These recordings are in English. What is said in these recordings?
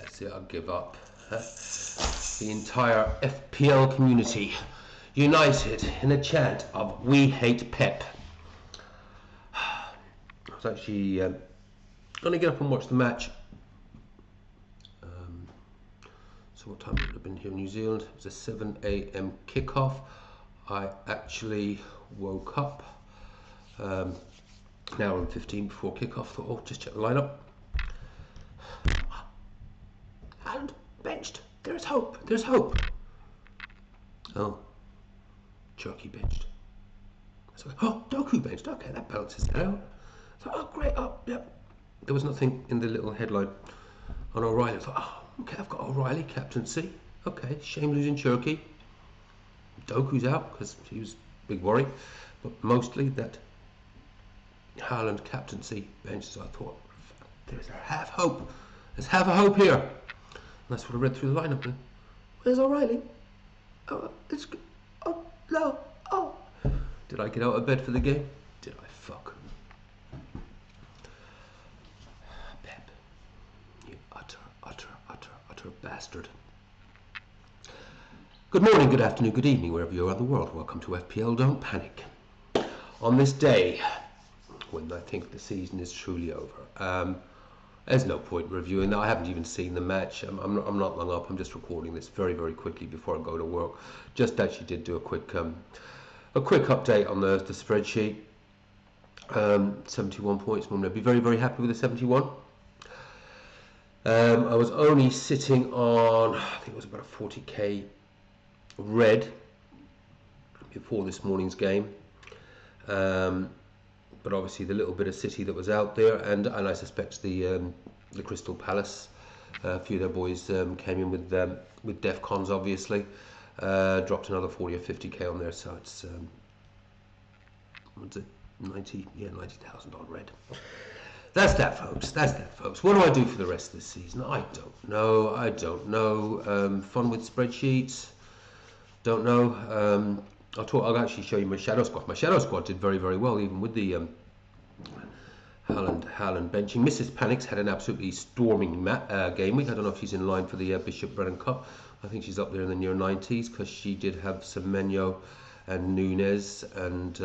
That's it, I'll give up. The entire FPL community united in a chant of "We hate Pep." I was actually going to get up and watch the match. So what time would it have been here in New Zealand? It was a 7 AM kickoff. I actually woke up an hour and 15 before kickoff. Thought, oh, just check the lineup. And benched. There's hope. There's hope. Oh, Cherky benched. So, oh, Doku benched. Okay, that balances it out. So, oh, great. Oh, yep. There was nothing in the little headline on O'Reilly. I thought, oh, okay, I've got O'Reilly captaincy. Okay, shame losing Cherky. Doku's out because he was a big worry, but mostly that Haaland captaincy bench. So I thought, there's half hope. There's half a hope here. And that's what I read through the lineup. And where's O'Reilly? Oh, it's good. Oh no. Oh, did I get out of bed for the game? Did I fuck? Pep, you utter bastard. Good morning, good afternoon, good evening, wherever you are in the world. Welcome to FPL. Don't panic. On this day, when I think the season is truly over, there's no point in reviewing that. I haven't even seen the match. I'm not long up. I'm just recording this very, very quickly before I go to work. Just actually did do a quick update on the spreadsheet. 71 points. I'm going to be very, very happy with the 71. I was only sitting on, I think it was about a 40k red before this morning's game, but obviously the little bit of City that was out there, and I suspect the Crystal Palace, a few of their boys came in with DEFCONs, obviously, dropped another 40 or 50k on there, so it's what's it, 90,000 on red. That's that, folks. That's that, folks. What do I do for the rest of the season? I don't know. Fun with spreadsheets. Don't know. I'll actually show you my shadow squad. My shadow squad did very, very well, even with the Haaland benching. Mrs. Panics had an absolutely storming game week. I don't know if she's in line for the Bishop Brennan Cup. I think she's up there in the near 90s because she did have Semenyo and Nunez, and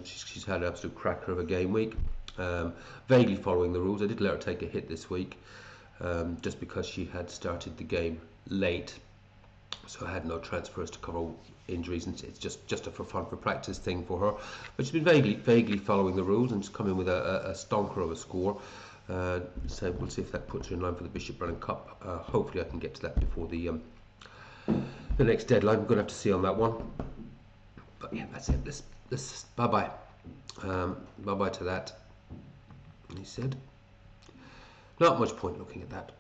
she's had an absolute cracker of a game week. Vaguely following the rules. I did let her take a hit this week, just because she had started the game late, so I had no transfers to cover injuries, and it's just a for fun, for practice thing for her. But she's been vaguely following the rules and just come in with a stonker of a score. So we'll see if that puts her in line for the Bishop Brennan Cup. Hopefully I can get to that before the next deadline. I'm going to have to see on that one. But yeah, that's it. This bye-bye. Bye-bye to that. He said. Not much point looking at that.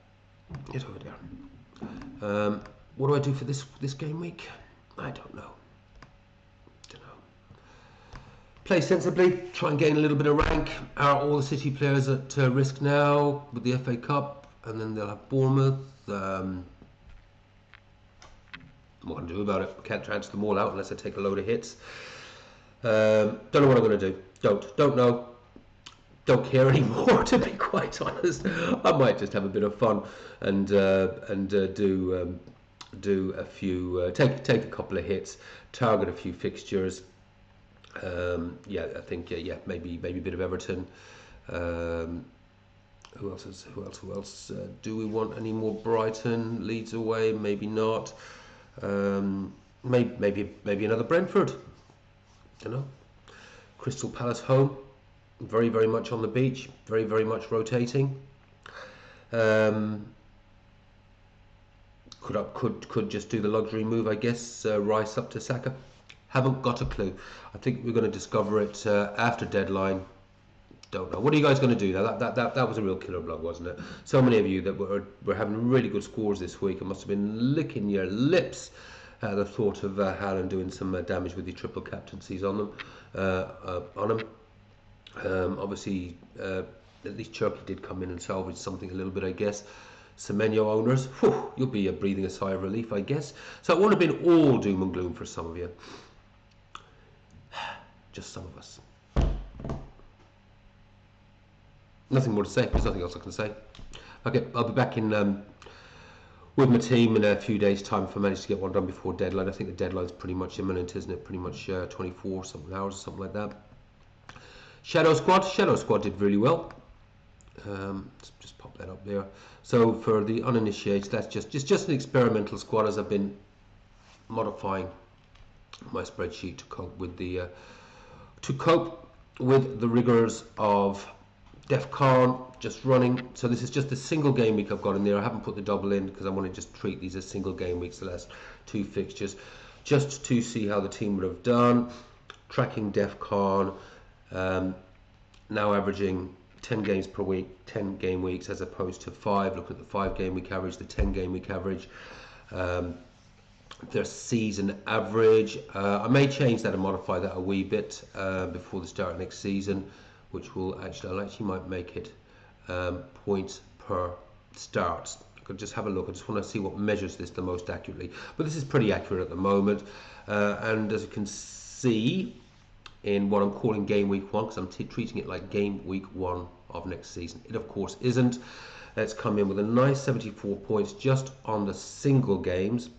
Get over there. What do I do for this game week? I don't know. Play sensibly. Try and gain a little bit of rank. Are all the City players at risk now with the FA Cup? And then they'll have Bournemouth. What can I do about it? Can't transfer them all out unless I take a load of hits. Don't know what I'm going to do. Don't know. Don't care anymore, to be quite honest. I might just have a bit of fun and do a few, take a couple of hits, target a few fixtures. Yeah, I think maybe a bit of Everton. Who else? Do we want any more Brighton? Leeds away? Maybe not. Maybe another Brentford. Don't know. Crystal Palace home. Very, very much on the beach. Very, very much rotating. Could just do the luxury move, I guess. Rice up to Saka. Haven't got a clue. I think we're going to discover it after deadline. Don't know. What are you guys going to do now? That was a real killer blow, wasn't it? So many of you that were having really good scores this week and must have been licking your lips at the thought of Haaland doing some damage with the triple captaincies on them. Obviously, at least Cherky did come in and salvage something a little bit, I guess. Semenyo owners, whew, you'll be breathing a sigh of relief, I guess. So it won't have been all doom and gloom for some of you. Just some of us. Nothing more to say. There's nothing else I can say. Okay, I'll be back in with my team in a few days' time if I manage to get one done before deadline. I think the deadline's pretty much imminent, isn't it? Pretty much 24 something hours or something like that. Shadow Squad did really well. Let's just pop that up there. So for the uninitiated, that's just an experimental squad, as I've been modifying my spreadsheet to cope with the rigors of DEF CON. Just running. So this is just a single game week I've got in there. I haven't put the double in because I want to just treat these as single game weeks, the last two fixtures, just to see how the team would have done. Tracking DEF CON, now averaging 10 games per week, 10 game weeks as opposed to 5. Look at the 5 game week average, the 10 game week average, their season average. I may change that and modify that a wee bit before the start of next season, which will actually, might make it points per start. I could just have a look. I just want to see what measures this the most accurately. But this is pretty accurate at the moment, and as you can see, in what I'm calling game week 1, because I'm treating it like game week 1 of next season. It of course isn't. It's come in with a nice 74 points just on the single games,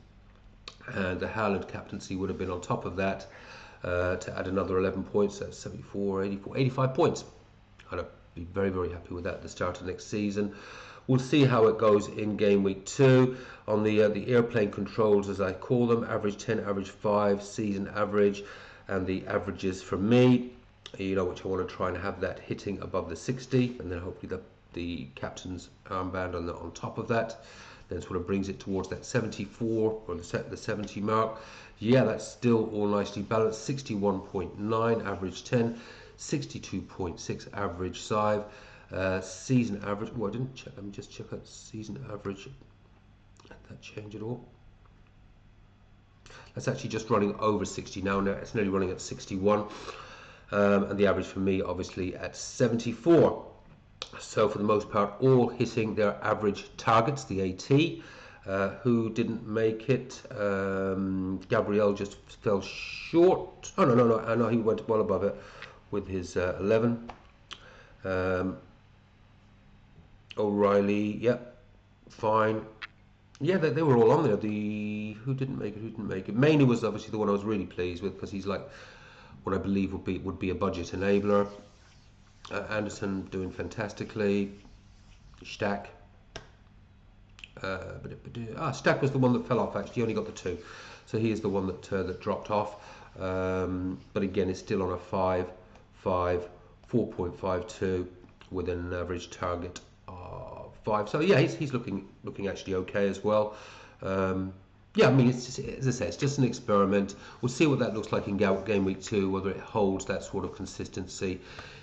and the Haaland captaincy would have been on top of that to add another 11 points. That's 74, 84, 85 points. I'd be very, very happy with that at the start of next season. We'll see how it goes in game week 2 on the airplane controls, as I call them. Average 10, average 5, season average, and the averages for me, which I want to try and have that hitting above the 60, and then hopefully the captain's armband on top of that. Then sort of brings it towards that 74 or the 70 mark. Yeah, that's still all nicely balanced. 61.9 average 10, 62.6 average 5, season average. Oh, I didn't check. Let me just check that season average. Did that change at all? That's actually just running over 60 now. It's nearly running at 61, and the average for me obviously at 74. So for the most part, all hitting their average targets. The AT, who didn't make it, Gabriel just fell short. Oh no, he went well above it with his 11. O'Reilly, yep, fine. Yeah, they were all on there. Who didn't make it? Mainly was obviously the one I was really pleased with, because he's like what I believe would be a budget enabler. Anderson doing fantastically. Stack. Stack was the one that fell off. Actually, he only got the 2, so he is the one that dropped off. But again, it's still on a 5, 4.52 with an average target of 5. So yeah, he's looking actually okay as well. Yeah, I mean, it's just, as I say, it's just an experiment. We'll see what that looks like in game week 2, whether it holds that sort of consistency,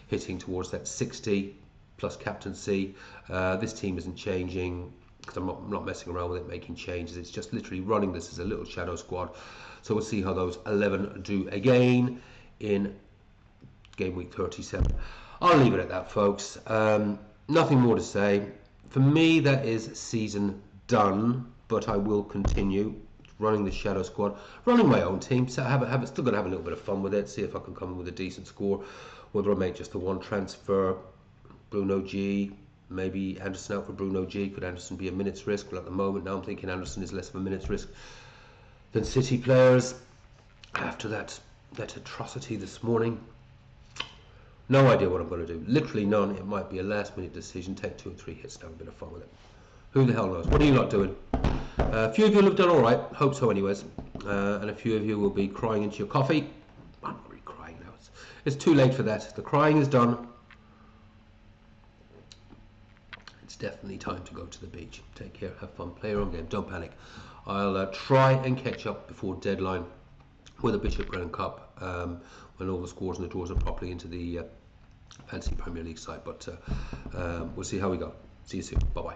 hitting towards that 60 plus captaincy. This team isn't changing because I'm not messing around with it, making changes. It's just literally running this as a little shadow squad. So we'll see how those 11 do again in game week 37. I'll leave it at that, folks. Nothing more to say. For me, that is season done, but I will continue running the shadow squad, running my own team. So still going to have a little bit of fun with it. See if I can come with a decent score. Whether I make just the one transfer, Bruno G, maybe Anderson out for Bruno G. Could Anderson be a minutes risk? Well, at the moment now I'm thinking Anderson is less of a minutes risk than City players. After that atrocity this morning, no idea what I'm going to do. Literally none. It might be a last minute decision. Take 2 or 3 hits and have a bit of fun with it. Who the hell knows? What are you lot doing? A few of you have done all right. Hope so, anyways. And a few of you will be crying into your coffee. I'm not really crying now. It's too late for that. The crying is done. It's definitely time to go to the beach. Take care. Have fun. Play your own game. Don't panic. I'll try and catch up before deadline with a Bishop Brennan Cup when all the scores and the draws are properly into the Fantasy Premier League side. But we'll see how we go. See you soon. Bye-bye.